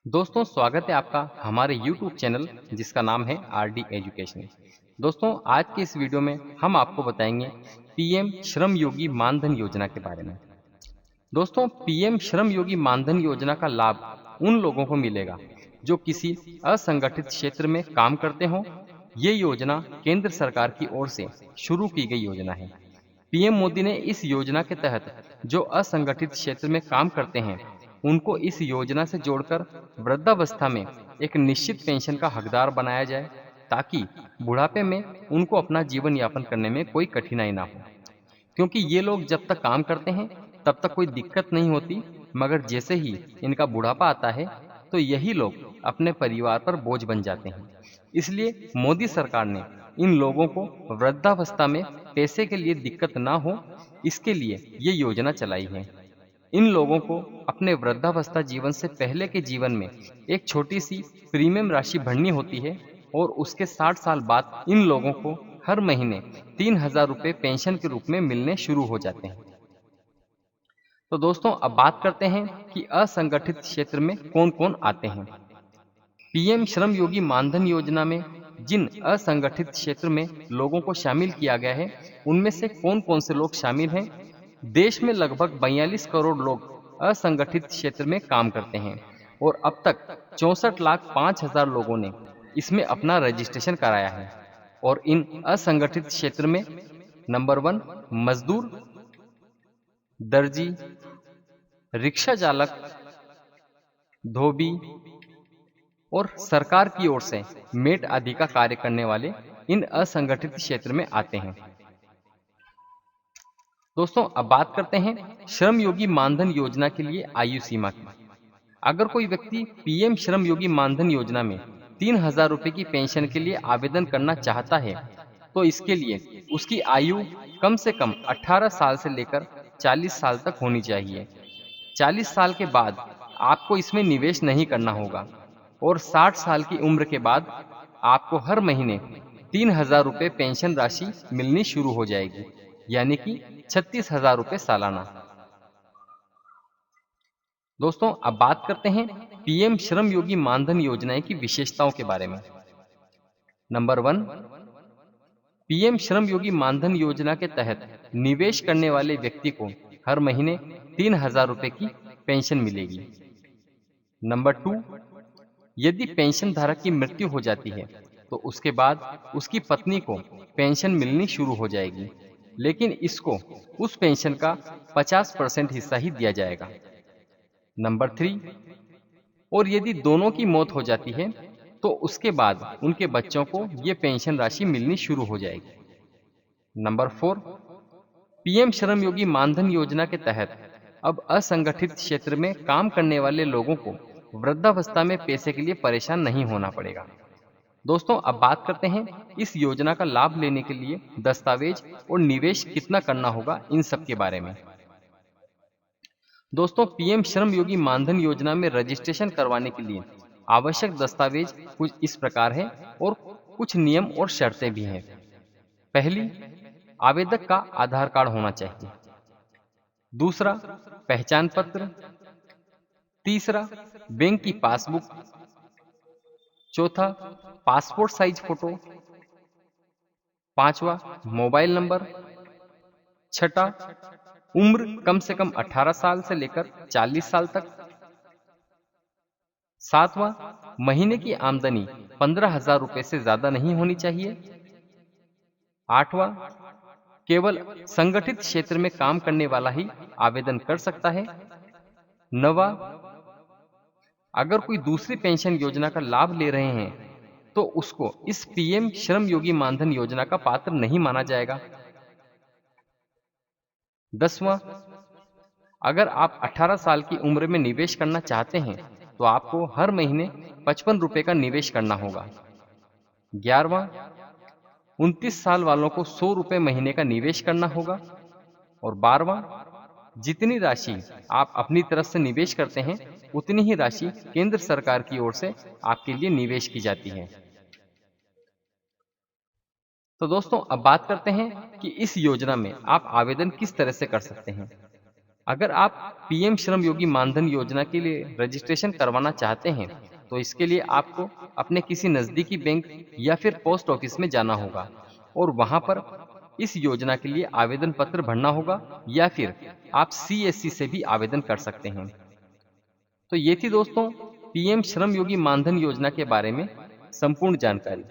दोस्तों स्वागत है आपका हमारे YouTube चैनल जिसका नाम है आरडी एजुकेशन। दोस्तों आज की इस वीडियो में हम आपको बताएंगे पीएम श्रम योगी मानधन योजना के बारे में। दोस्तों पीएम श्रम योगी मानधन योजना का लाभ उन लोगों को मिलेगा जो किसी असंगठित क्षेत्र में काम करते हों। ये योजना केंद्र सरकार की ओर से शुरू की गई योजना है। पीएम मोदी ने इस योजना के तहत जो असंगठित क्षेत्र में काम करते हैं उनको इस योजना से जोड़कर वृद्धावस्था में एक निश्चित पेंशन का हकदार बनाया जाए ताकि बुढ़ापे में उनको अपना जीवन यापन करने में कोई कठिनाई ना हो। क्योंकि ये लोग जब तक काम करते हैं तब तक कोई दिक्कत नहीं होती, मगर जैसे ही इनका बुढ़ापा आता है तो यही लोग अपने परिवार पर बोझ बन जाते हैं। इसलिए मोदी सरकार ने इन लोगों को वृद्धावस्था में पैसे के लिए दिक्कत ना हो, इसके लिए ये योजना चलाई है। इन लोगों को अपने वृद्धावस्था जीवन से पहले के जीवन में एक छोटी सी प्रीमियम राशि भरनी होती है और उसके 60 साल बाद इन लोगों को हर महीने 3,000 रुपये पेंशन के रूप में मिलने शुरू हो जाते हैं। तो दोस्तों अब बात करते हैं कि असंगठित क्षेत्र में कौन कौन आते हैं। पीएम श्रम योगी मानधन योजना में जिन असंगठित क्षेत्र में लोगों को शामिल किया गया है उनमें से कौन कौन से लोग शामिल हैं। देश में लगभग 42 करोड़ लोग असंगठित क्षेत्र में काम करते हैं और अब तक 64,05,000 लोगों ने इसमें अपना रजिस्ट्रेशन कराया है। और इन असंगठित क्षेत्र में नंबर 1 मजदूर, दर्जी, रिक्शा चालक, धोबी और सरकार की ओर से मेट आदि का कार्य करने वाले इन असंगठित क्षेत्र में आते हैं। दोस्तों अब बात करते हैं श्रम योगी मानधन योजना के लिए आयु सीमा की। अगर कोई व्यक्ति पीएम श्रम योगी मानधन योजना में 3,000 रुपए की पेंशन के लिए आवेदन करना चाहता है तो इसके लिए उसकी आयु कम से कम 18 साल से लेकर 40 साल तक होनी चाहिए। 40 साल के बाद आपको इसमें निवेश नहीं करना होगा और 60 साल की उम्र के बाद आपको हर महीने 3,000 रुपये पेंशन राशि मिलनी शुरू हो जाएगी, यानी कि 36,000 रुपये सालाना। दोस्तों अब बात करते हैं पीएम श्रम योगी मानधन योजना की विशेषताओं के बारे में। नंबर 1, पीएम श्रम योगी मानधन योजना के तहत निवेश करने वाले व्यक्ति को हर महीने 3,000 रुपये की पेंशन मिलेगी। नंबर 2, यदि पेंशन धारक की मृत्यु हो जाती है तो उसके बाद उसकी पत्नी को पेंशन मिलनी शुरू हो जाएगी, लेकिन इसको उस पेंशन का 50% हिस्सा ही दिया जाएगा। नंबर 3, और यदि दोनों की मौत हो जाती है तो उसके बाद उनके बच्चों को ये पेंशन राशि मिलनी शुरू हो जाएगी। नंबर 4, पीएम श्रम योगी मानधन योजना के तहत अब असंगठित क्षेत्र में काम करने वाले लोगों को वृद्धावस्था में पैसे के लिए परेशान नहीं होना पड़ेगा। दोस्तों अब बात करते हैं इस योजना का लाभ लेने के लिए दस्तावेज और निवेश कितना करना होगा, इन सब के बारे में। दोस्तों पीएम श्रम योगी मानधन योजना में रजिस्ट्रेशन करवाने के लिए आवश्यक दस्तावेज कुछ इस प्रकार है और कुछ नियम और शर्तें भी हैं। पहली, आवेदक का आधार कार्ड होना चाहिए। दूसरा, पहचान पत्र। तीसरा, बैंक की पासबुक। चौथा, पासपोर्ट साइज फोटो। पांचवा, मोबाइल नंबर। छठा, उम्र कम से कम 18 साल से लेकर 40 साल तक। सातवां, महीने की आमदनी 15,000 रुपए से ज्यादा नहीं होनी चाहिए। आठवां, केवल संगठित क्षेत्र में काम करने वाला ही आवेदन कर सकता है। नवा, अगर कोई दूसरी पेंशन योजना का लाभ ले रहे हैं तो उसको इस पीएम श्रम योगी मानधन योजना का पात्र नहीं माना जाएगा। 10वां, अगर आप 18 साल की उम्र में निवेश करना चाहते हैं तो आपको हर महीने 55 रुपए का निवेश करना होगा। 11वां, 29 साल वालों को 100 रुपए महीने का निवेश करना होगा। और 12वां, जितनी राशि आप अपनी तरफ से निवेश करते हैं उतनी ही राशि केंद्र सरकार की ओर से आपके लिए निवेश की जाती है। तो दोस्तों अब बात करते हैं कि इस योजना में आप आवेदन किस तरह से कर सकते हैं। अगर आप पीएम श्रम योगी मानधन योजना के लिए रजिस्ट्रेशन करवाना चाहते हैं, तो इसके लिए आपको अपने किसी नज़दीकी बैंक या फिर पोस्ट ऑफिस में जाना होगा और वहाँ पर इस योजना के लिए आवेदन पत्र भरना होगा या फिर आप सीएससी से भी आवेदन कर सकते हैं। तो ये थी दोस्तों पीएम श्रम योगी मानधन योजना के बारे में संपूर्ण जानकारी।